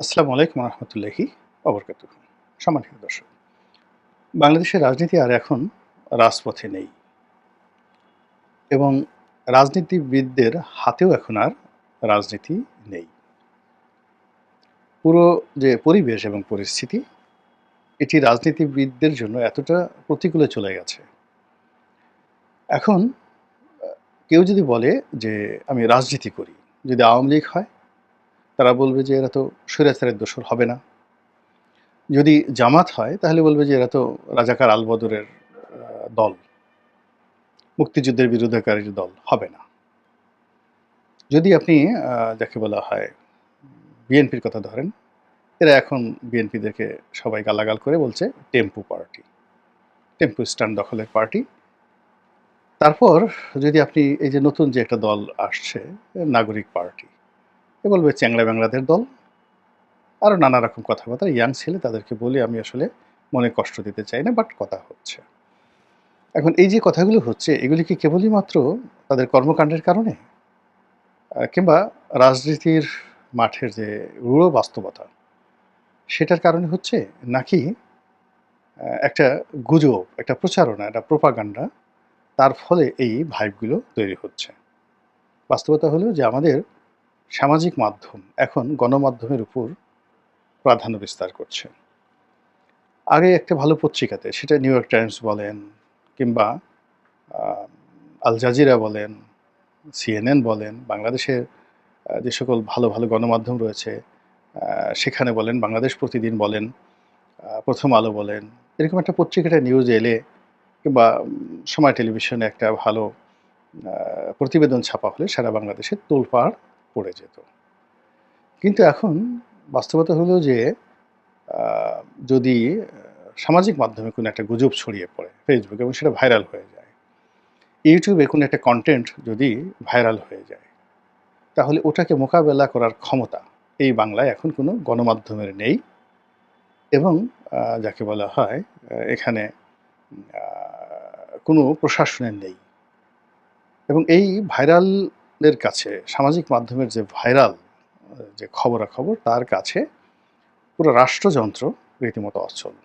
আসসালামু আলাইকুম রহমতুল্লাহি অবরকাতুহু। সম্মানিত দর্শক, বাংলাদেশের রাজনীতি আর এখন রাজপথে নেই এবং রাজনীতিবিদদের হাতেও এখন আর রাজনীতি নেই। পুরো যে পরিবেশ এবং পরিস্থিতি, এটি রাজনীতিবিদদের জন্য এতটা প্রতিকূলে চলে গেছে। এখন আ কেউ যদি বলে যে আমি রাজনীতি করি, যদি আওয়ামী লীগ হয়, তারা বলবে যে এরা তো স্বৈরাচারের দোসর হবে না। যদি জামাত হয় তাহলে বলবে যে এরা তো রাজাকার আলবদরের দল। মুক্তিযুদ্ধের বিরোধিতাকারীর দল হবে না। যদি আপনি যাকে বলা হয় বিএনপির কথা ধরেন, এরা এখন বিএনপিদেরকে সবাই গালাগাল করে বলছে টেম্পু পার্টি, টেম্পু স্ট্যান্ড দখলের পার্টি। তারপর যদি আপনি এই যে নতুন যে একটা দল আসছে, নাগরিক পার্টি, এ বলবে চ্যাংড়া-ব্যাংড়াদের দল। আরও নানা রকম কথাবার্তা। ইয়াং ছেলে তাদেরকে বলি আমি আসলে মনে কষ্ট দিতে চাই না, বাট কথা হচ্ছে। এখন এই যে কথাগুলো হচ্ছে, এগুলি কি কেবলই মাত্র তাদের কর্মকাণ্ডের কারণে? কিংবা রাজনীতির মাঠের যে রূঢ় বাস্তবতা, সেটার কারণে হচ্ছে? নাকি একটা গুজব, একটা প্রচারণা, একটা প্রোপাগান্ডা, তার ফলে এই ভাইবগুলো তৈরি হচ্ছে? বাস্তবতা হলো যে আমাদের সামাজিক মাধ্যম এখন গণমাধ্যমের উপর প্রাধান্য বিস্তার করছে। আগে একটা ভালো পত্রিকাতে, সেটা নিউ ইয়র্ক টাইমস বলেন কিংবা আ আল জাজিরা বলেন, সিএনএন বলেন, বাংলাদেশের যে সকল ভালো, ভালো গণমাধ্যম রয়েছে, সেখানে বলেন, বাংলাদেশ প্রতিদিন বলেন, প্রথম আলো বলেন, এরকম একটা পত্রিকাটা নিউজ এলে কিংবা সময় টেলিভিশনে একটা ভালো আ প্রতিবেদন ছাপা হলে সারা বাংলাদেশে তোলপাড় পড়ে যেত। কিন্তু এখন বাস্তবতা হলো যে আ যদি সামাজিক মাধ্যমে কোনো একটা গুজব ছড়িয়ে পড়ে Facebook এবং সেটা ভাইরাল হয়ে যায়। YouTube এ কোনো একটা কনটেন্ট যদি ভাইরাল হয়ে যায়, তাহলে ওটাকে মোকাবেলা করার ক্ষমতা এই বাংলায় এখন কোনো গণমাধ্যমের নেই এবং যাকে বলা হয় এখানে আ কোনো প্রশাসনের নেই। এবং এই ভাইরালের কাছে সামাজিক মাধ্যমের যে ভাইরাল যে খবরাখবর, তার কাছে পুরো রাষ্ট্রযন্ত্র রীতিমতো অচল।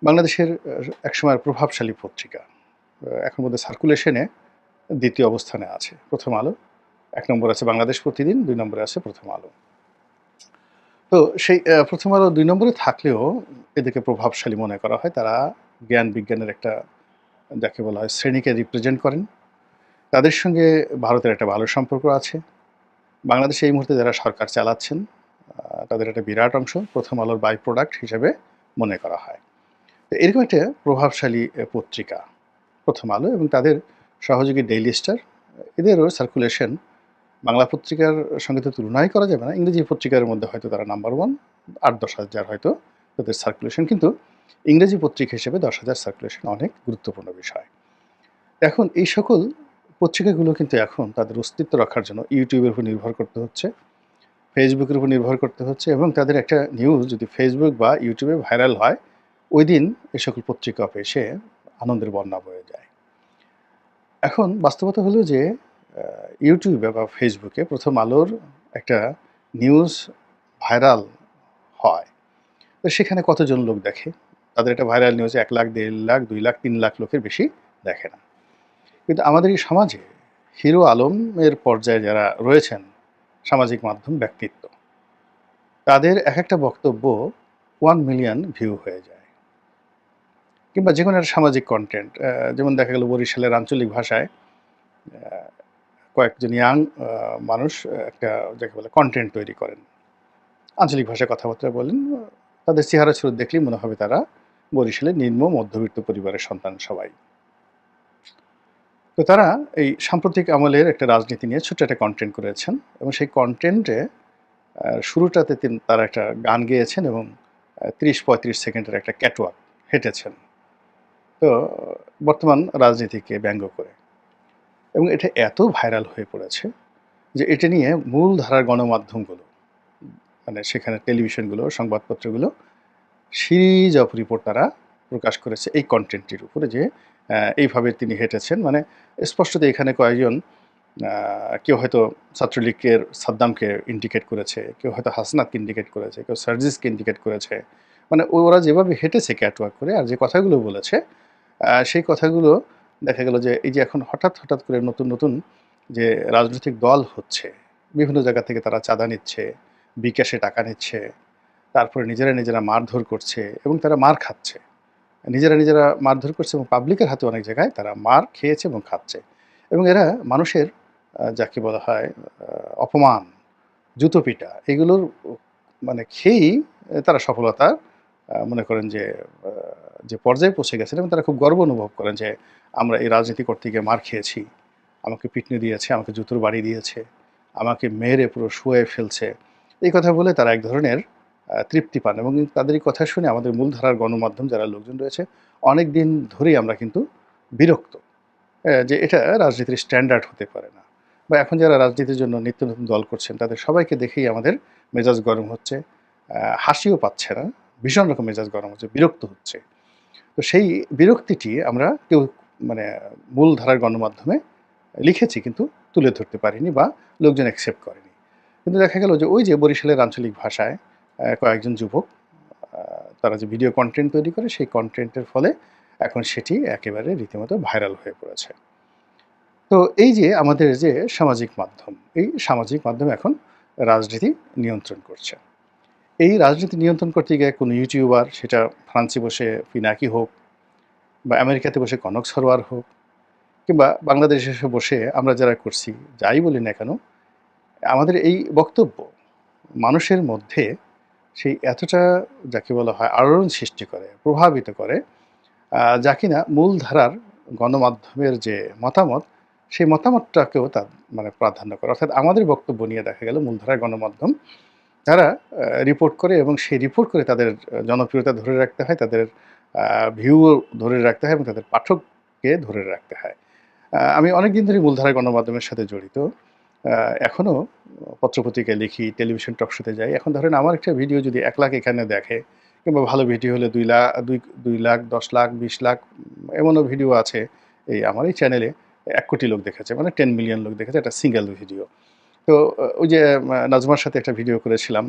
বাংলাদেশের একসময়ের প্রভাবশালী পত্রিকা এখন বোধহয় সার্কুলেশনে ২য় অবস্থানে আছে 'প্রথম আলো'। ১ নম্বরে আছে 'বাংলাদেশ প্রতিদিন', ২ নম্বরে আছে 'প্রথম আলো'। তো সেই 'প্রথম আলো' ২ নম্বরে থাকলেও এদেরকে প্রভাবশালী মনে করা হয়। তারা জ্ঞান বিজ্ঞানের একটা যাকে বলা হয় শ্রেণীকে রিপ্রেজেন্ট করেন। তাদের সঙ্গে ভারতের একটা ভালো সম্পর্ক আছে। বাংলাদেশে এই মুহূর্তে যারা সরকার চালাচ্ছেন, তাদের একটা বিরাট অংশ 'প্রথম আলোর' বাই প্রোডাক্ট হিসেবে মনে করা হয়। তো এরকম একটা প্রভাবশালী পত্রিকা 'প্রথম আলো' এবং তাদের সহযোগী 'ডেইলি স্টার', এদেরও সার্কুলেশন বাংলা পত্রিকার সঙ্গে তো তুলনাই করা যাবে না। ইংরেজি পত্রিকার মধ্যে হয়তো তারা নাম্বার 1, ৮-১০ হাজার হয়তো তাদের সার্কুলেশন। কিন্তু ইংরেজি পত্রিকা হিসেবে ১০,০০০ সার্কুলেশন অনেক গুরুত্বপূর্ণ বিষয়। এখন এই সকল পত্রিকাগুলো কিন্তু এখন তাদের অস্তিত্ব রক্ষার জন্য YouTube এর উপর নির্ভর করতে হচ্ছে, Facebook এর উপর নির্ভর করতে হচ্ছে এবং তাদের একটা নিউজ যদি Facebook বা YouTube এ ভাইরাল হয়, ঐদিন এ সকল পত্রিকা এসে আনন্দের বন্যা বয়ে যায়। এখন বাস্তবতা হলো যে আ YouTube এ বা Facebook এ 'প্রথম আলোর' একটা নিউজ ভাইরাল হয়। তো সেখানে কতজন লোক দেখে? তাদের একটা ভাইরাল নিউজ ১,০০,০০০, ১,৫০,০০০, ২,০০,০০০, ৩,০০,০০০ লোকের বেশি দেখে না। কিন্তু আমাদের এই সমাজে হিরো আলমের পর্যায়ে যারা রয়েছেন সামাজিক মাধ্যম ব্যক্তিত্ব, তাদের একেকটা বক্তব্য 1 মিলিয়ন ভিউ হয়ে যায়। কিংবা যেকোনো একটা সামাজিক কনটেন্ট যেমন দেখা গেল বরিশালের আঞ্চলিক ভাষায় আ কয়েকজন ইয়াং মানুষ একটা যাকে বলে কনটেন্ট তৈরি করেন। আঞ্চলিক ভাষায় কথাবার্তা বলেন। তাদের চেহারা সুরত দেখলেই মনে হবে তারা বরিশালের নিম্ন মধ্যবিত্ত পরিবারের সন্তান সবাই। তো তারা এই সাম্প্রতিক আমলের একটা রাজনীতি নিয়ে ছোট্ট একটা কনটেন্ট করেছেন এবং সেই কনটেন্টে শুরুটাতে তারা একটা গান গেয়েছেন এবং ৩০-৩৫ সেকেন্ডের একটা ক্যাটওয়াক হেঁটেছেন। তো বর্তমান রাজনীতিকে ব্যঙ্গ করে এবং এটা এত ভাইরাল হয়ে পড়েছে যে এটা নিয়ে মূলধারার গণমাধ্যমগুলো মানে সেখানে টেলিভিশনগুলো, সংবাদপত্রগুলো সিরিজ অফ রিপোর্ট তারা প্রকাশ করেছে এই কনটেন্টটির উপরে যে এইভাবে তিনি হেঁটেছেন। মানে স্পষ্টত এখানে কয়েকজন কেউ হয়তো ছাত্রলীগের সাদ্দামকে ইন্ডিকেট করেছে, কেউ হয়তো হাসনাতকে ইন্ডিকেট করেছে, কেউ সার্জিসকে ইন্ডিকেট করেছে। মানে ওরা যেভাবে হেঁটেছে ক্যাটওয়াক করে আর যে কথাগুলো বলেছে, সেই কথাগুলো দেখা গেল যে এই যে এখন হঠাৎ করে নতুন যে রাজনৈতিক দল হচ্ছে, বিভিন্ন জায়গা থেকে তারা চাঁদা নিচ্ছে, বিকাশে টাকা নিচ্ছে, তারপরে নিজেরা মারধর করছে এবং তারা মার খাচ্ছে। নিজেরা মারধর করছে এবং পাবলিকের হাতে অনেক জায়গায় তারা মার খেয়েছে এবং খাচ্ছে। এবং এরা মানুষের যাকে বলা হয় অপমান, জুতো পিটা এগুলোর মানে খেয়েই তারা সফলতা মনে করেন যে পর্যায়ে পৌঁছে গেছেন এবং তারা খুব গর্ব অনুভব করেন যে আমরা এই রাজনীতি করতে গিয়ে মার খেয়েছি, আমাকে পিটনি দিয়েছে, আমাকে জুতোর বাড়ি দিয়েছে, আমাকে মেরে পুরো শুয়ে ফেলছে। এই কথা বলে তারা এক ধরনের তৃপ্তি পান এবং তাদের এই কথা শুনে আমাদের মূলধারার গণমাধ্যম যারা লোকজন রয়েছে অনেক দিন ধরেই আমরা কিন্তু বিরক্ত যে এটা রাজনীতির স্ট্যান্ডার্ড হতে পারে না। বা এখন যারা রাজনীতির জন্য নিত্য নতুন দল করছেন তাদের সবাইকে দেখেই আমাদের মেজাজ গরম হচ্ছে, হাসিও পাচ্ছে না, ভীষণ রকম মেজাজ গরম হচ্ছে, বিরক্ত হচ্ছে। তো সেই বিরক্তিটি আমরা কেউ মানে মূলধারার গণমাধ্যমে লিখেছি কিন্তু তুলে ধরতে পারিনি বা লোকজন অ্যাকসেপ্ট করেনি। কিন্তু দেখা গেল যে ওই যে বরিশালের আঞ্চলিক ভাষায় কয়েকজন যুবক তারা যে ভিডিও কনটেন্ট তৈরি করে সেই কনটেন্টের ফলে এখন সেটি একেবারে রীতিমতো ভাইরাল হয়ে পড়েছে। তো এই যে আমাদের যে সামাজিক মাধ্যম, এই সামাজিক মাধ্যম এখন রাজনীতি নিয়ন্ত্রণ করছে। এই রাজনীতি নিয়ন্ত্রণ করতে গিয়ে কোনো ইউটিউবার সেটা ফ্রান্সে বসে পিনাকি হোক বা আমেরিকাতে বসে কনক সরোয়ার হোক কিংবা বাংলাদেশে এসে বসে আমরা যারা করছি যাই বলি না কেন, আমাদের এই বক্তব্য মানুষের মধ্যে সেই এতটা যাকে বলা হয় আলোড়ন সৃষ্টি করে, প্রভাবিত করে, যা কিনা মূলধারার গণমাধ্যমের যে মতামত, সেই মতামতটাকেও তার মানে প্রাধান্য করে। অর্থাৎ আমাদের বক্তব্য নিয়ে দেখা গেল মূলধারার গণমাধ্যম তারা রিপোর্ট করে এবং সেই রিপোর্ট করে তাদের জনপ্রিয়তা ধরে রাখতে হয়, তাদের ভিউ ধরে রাখতে হয় এবং তাদের পাঠককে ধরে রাখতে হয়। আমি অনেকদিন ধরেই মূলধারার গণমাধ্যমের সাথে জড়িত। এখনও পত্রপত্রিকায় লিখি, টেলিভিশন টক শোতে যাই। এখন ধরেন আমার একটা ভিডিও যদি ১ লাখ এখানে দেখে কিংবা ভালো ভিডিও হলে ২ লাখ, ১০ লাখ, ২০ লাখ এমনও ভিডিও আছে আমার এই চ্যানেলে ১ কোটি লোক দেখেছে। মানে 10 মিলিয়ন লোক দেখেছে একটা সিঙ্গেল ভিডিও। তো ওই যে নাজমার সাথে একটা ভিডিও করেছিলাম,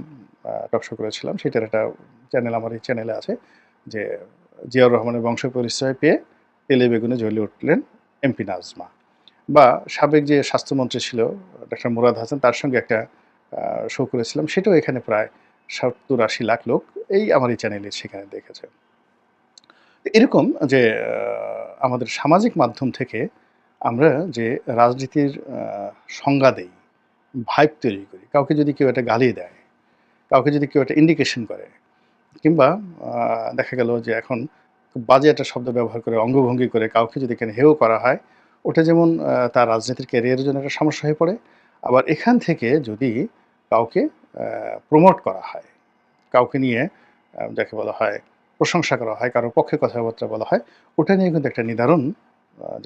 টক শো করেছিলাম। সেটার একটা চ্যানেল আমার এই চ্যানেলে আছে যে জিয়াউর রহমানের বংশ পরিচয় পেয়ে তেলে বেগুনে জ্বলে উঠলেন এমপি নাজমা। বা সাবেক যে স্বাস্থ্যমন্ত্রী ছিল ডক্টর মুরাদ হাসান তার সঙ্গে একটা শো করেছিলাম। সেটাও এখানে প্রায় ৭০-৮০ লাখ লোক আমার এই চ্যানেলে সেখানে দেখেছে। এরকম যে আমাদের সামাজিক মাধ্যম থেকে আমরা যে রাজনীতির সংজ্ঞা দেই, ভাইব তৈরি করি। কাউকে যদি কেউ একটা গালি দেয়, কাউকে যদি কেউ একটা ইন্ডিকেশন করে কিংবা দেখা গেল যে এখন খুব বাজে একটা শব্দ ব্যবহার করে, অঙ্গভঙ্গি করে কাউকে যদি এখানে হেয় করা হয়, ওটা যেমন তার রাজনীতির ক্যারিয়ারের জন্য একটা সমস্যা হয়ে পড়ে। আবার এখান থেকে যদি কাউকে প্রমোট করা হয়, কাউকে নিয়ে যাকে বলা হয় প্রশংসা করা হয়, কারো পক্ষে কথাবার্তা বলা হয়, ওটা নিয়ে কিন্তু একটা নিদারুণ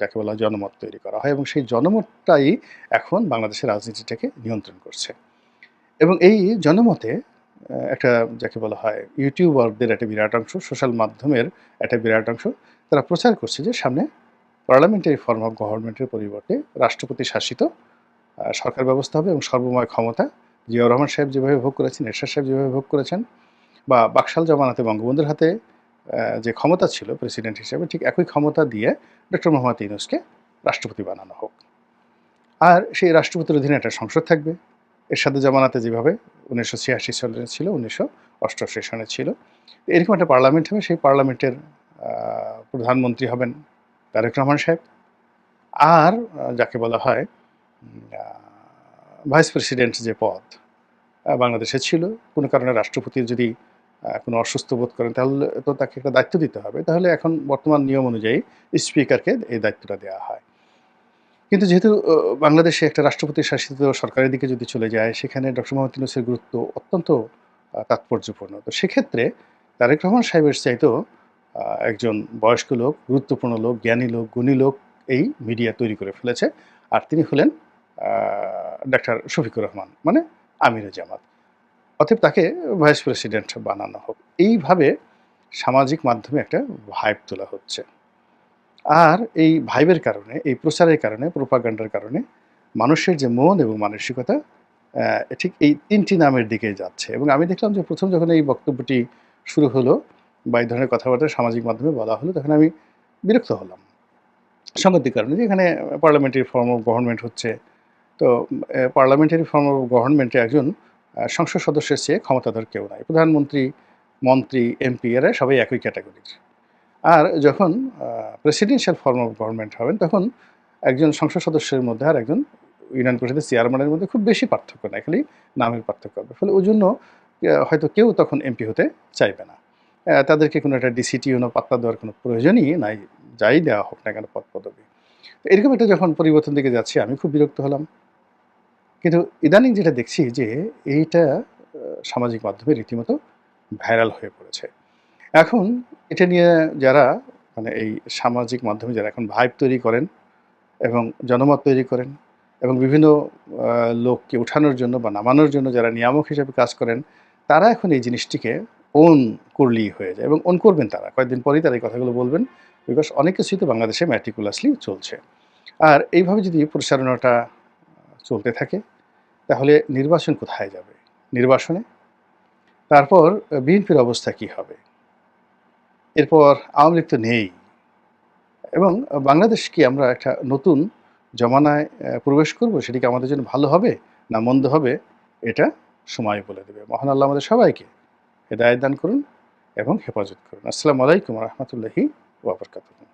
যাকে বলা হয় জনমত তৈরি করা হয় এবং সেই জনমতটাই এখন বাংলাদেশের রাজনীতিটাকে নিয়ন্ত্রণ করছে। এবং এই জনমতে একটা যাকে বলা হয় ইউটিউবারদের একটা বিরাট অংশ, সোশ্যাল মাধ্যমের একটা বিরাট অংশ, তারা প্রচার করছে যে সামনে পার্লামেন্টারি ফর্ম অফ গভর্নমেন্টের পরিবর্তে রাষ্ট্রপতি শাসিত সরকার ব্যবস্থা হবে এবং সর্বময় ক্ষমতা জিয়াউর রহমান সাহেব যেভাবে ভোগ করেছেন, এরশাদ সাহেব যেভাবে ভোগ করেছেন বা বাকশাল জামানাতে বঙ্গবন্ধুর হাতে যে ক্ষমতা ছিল প্রেসিডেন্ট হিসেবে, ঠিক একই ক্ষমতা দিয়ে ডক্টর মোহাম্মদ ইউনূসকে রাষ্ট্রপতি বানানো হোক। আর সেই রাষ্ট্রপতির অধীনে একটা সংসদ থাকবে। এরশাদের জামানাতে যেভাবে ১৯৮৬ সালে ছিল, ১৯৮৮ সনে ছিল। এরকম একটা পার্লামেন্ট হবে, সেই পার্লামেন্টের প্রধানমন্ত্রী হবেন তারেক রহমান সাহেব। আর যাকে বলা হয় আ ভাইস প্রেসিডেন্ট যে পদ বাংলাদেশে ছিল, কোনো কারণে রাষ্ট্রপতির যদি কোনো অসুস্থ বোধ করেন তাহলে তো তাকে একটা দায়িত্ব দিতে হবে। তাহলে এখন বর্তমান নিয়ম অনুযায়ী স্পিকারকে এই দায়িত্বটা দেওয়া হয়। কিন্তু যেহেতু বাংলাদেশে একটা রাষ্ট্রপতি শাসিত সরকারের দিকে যদি চলে যায়, সেখানে ডক্টর মোহাম্মদ ইউনূসের গুরুত্ব অত্যন্ত তাৎপর্যপূর্ণ। তো সেক্ষেত্রে তারেক রহমান সাহেবের চাইতেও একজন বয়স্ক লোক, গুরুত্বপূর্ণ লোক, জ্ঞানী লোক, গুণী লোক এই মিডিয়া তৈরি করে ফেলেছে। আর তিনি হলেন ডাক্তার শফিকুর রহমান, মানে আমিরে জামাত। অতএব তাকে ভাইস প্রেসিডেন্ট বানানো হোক। এইভাবে সামাজিক মাধ্যমে একটা ভাইব তোলা হচ্ছে। আর এই ভাইবের কারণে, এই প্রচারের কারণে, প্রোপাগান্ডার কারণে মানুষের যে মন এবং মানসিকতা ঠিক এই ৩ টি নামের দিকে যাচ্ছে। এবং আমি দেখলাম যে ১ম যখন এই বক্তব্যটি শুরু হলো বা এই ধরনের কথাবার্তা সামাজিক মাধ্যমে বলা হলো, তখন আমি বিরক্ত হলাম। সাংঘাতিক কারণে যে এখানে পার্লামেন্টারি ফর্ম অফ গভর্নমেন্ট হচ্ছে। তো পার্লামেন্টারি ফর্ম অফ গভর্নমেন্টে একজন সংসদ সদস্যের চেয়ে ক্ষমতাধর কেউ নাই। প্রধানমন্ত্রী, মন্ত্রী, এমপি এরা সবাই একই ক্যাটেগরির। আর যখন প্রেসিডেন্সিয়াল ফর্ম অফ গভর্নমেন্ট হবেন, তখন একজন সংসদ সদস্যের মধ্যে আর একজন ইউনিয়ন পরিষদের চেয়ারম্যানের মধ্যে খুব বেশি পার্থক্য নাই। খালি নামের পার্থক্য হবে। ফলে ওইজন্য হয়তো কেউ তখন এমপি হতে চাইবে না। তাদেরকে কোনো একটা ডিসিটিউনও পাত্তা দেওয়ার কোনো প্রয়োজনই নাই। যাই দেওয়া হোক না কেন পদ-পদবি। তো এরকম একটা যখন পরিবর্তন দিকে যাচ্ছি, আমি খুব বিরক্ত হলাম। কিন্তু ইদানিং যেটা দেখছি যে এইটা সামাজিক মাধ্যমে রীতিমতো ভাইরাল হয়ে পড়েছে। এখন এটা নিয়ে যারা মানে এই সামাজিক মাধ্যমে যারা এখন ভাইব তৈরি করেন এবং জনমত তৈরি করেন এবং বিভিন্ন লোককে উঠানোর জন্য বা নামানোর জন্য যারা নিয়ামক হিসেবে কাজ করেন, তারা এখন এই জিনিসটিকে ওন করলেই হয়ে যায় এবং ওন করবেন তারা। কয়েকদিন পরেই তারা এই কথাগুলো বলবেন। বিকজ অনেক কিছুই তো বাংলাদেশে meticulously চলছে। আর এইভাবে যদি পরিচালনাটা চলতে থাকে, তাহলে নির্বাচন কোথায় যাবে? নির্বাসনে? তারপর বিএনপির অবস্থা কী হবে? এরপর আওয়ামী লীগ তো নেই। এবং বাংলাদেশ কি আমরা একটা নতুন জমানায় প্রবেশ করব? সেটি কি আমাদের জন্য ভালো হবে না মন্দ হবে? এটা সময় বলে দেবে। মহান আল্লাহ আমাদের সবাইকে হেদায়েত দান করুন এবং হেফাজত করুন। আসসালামু আলাইকুম ওয়া রাহমাতুল্লাহি ওয়া বারাকাতুহু।